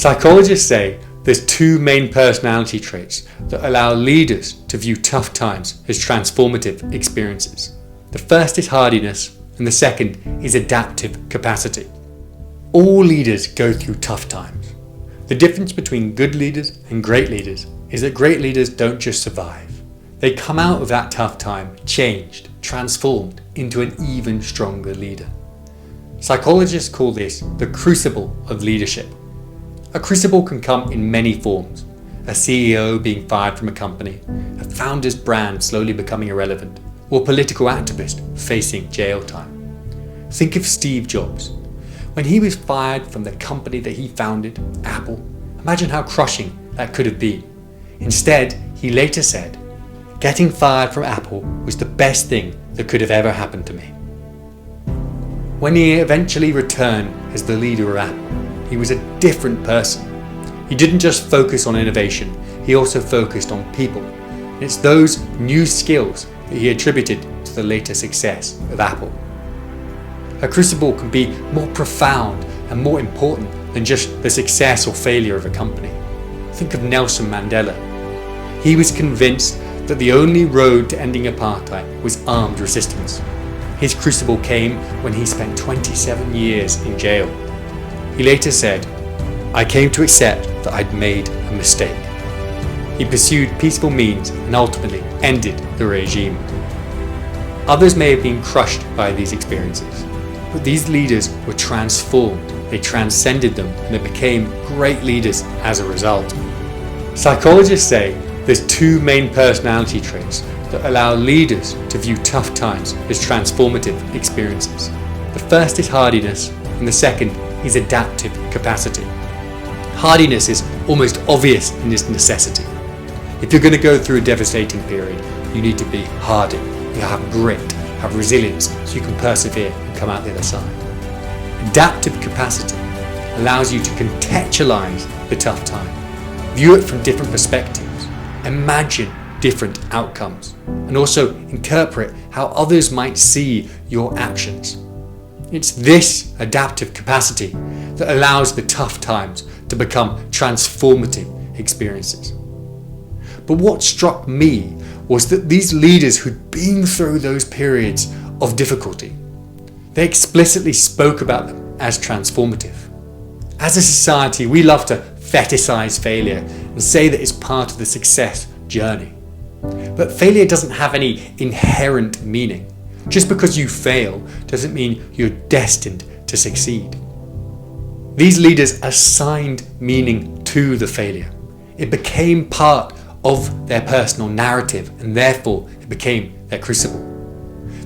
Psychologists say there's two main personality traits that allow leaders to view tough times as transformative experiences. The first is hardiness, and the second is adaptive capacity. All leaders go through tough times. The difference between good leaders and great leaders is that great leaders don't just survive. They come out of that tough time changed, transformed into an even stronger leader. Psychologists call this the crucible of leadership. A crucible can come in many forms. A CEO being fired from a company, a founder's brand slowly becoming irrelevant, or a political activist facing jail time. Think of Steve Jobs. When he was fired from the company that he founded, Apple, imagine how crushing that could have been. Instead, he later said, "Getting fired from Apple was the best thing that could have ever happened to me." When he eventually returned as the leader of Apple, he was a different person. He didn't just focus on innovation, he also focused on people. And it's those new skills that he attributed to the later success of Apple. A crucible can be more profound and more important than just the success or failure of a company. Think of Nelson Mandela. He was convinced that the only road to ending apartheid was armed resistance. His crucible came when he spent 27 years in jail. He later said, "I came to accept that I'd made a mistake." He pursued peaceful means and ultimately ended the regime. Others may have been crushed by these experiences, but these leaders were transformed. They transcended them and they became great leaders as a result. Psychologists say there's two main personality traits that allow leaders to view tough times as transformative experiences. The first is hardiness, and the second is adaptive capacity. Hardiness is almost obvious in its necessity. If you're going to go through a devastating period, you need to be hardened. You have grit, have resilience, so you can persevere and come out the other side. Adaptive capacity allows you to contextualize the tough time, view it from different perspectives, imagine different outcomes, and also interpret how others might see your actions. It's this adaptive capacity that allows the tough times to become transformative experiences. But what struck me was that these leaders who'd been through those periods of difficulty, they explicitly spoke about them as transformative. As a society, we love to fetishize failure and say that it's part of the success journey. But failure doesn't have any inherent meaning. Just because you fail doesn't mean you're destined to succeed. These leaders assigned meaning to the failure. It became part of their personal narrative and therefore it became their crucible.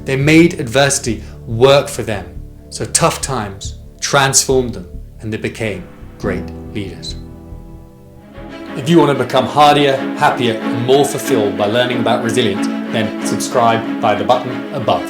They made adversity work for them, so tough times transformed them and they became great leaders. If you want to become hardier, happier and more fulfilled by learning about resilience, then subscribe by the button above.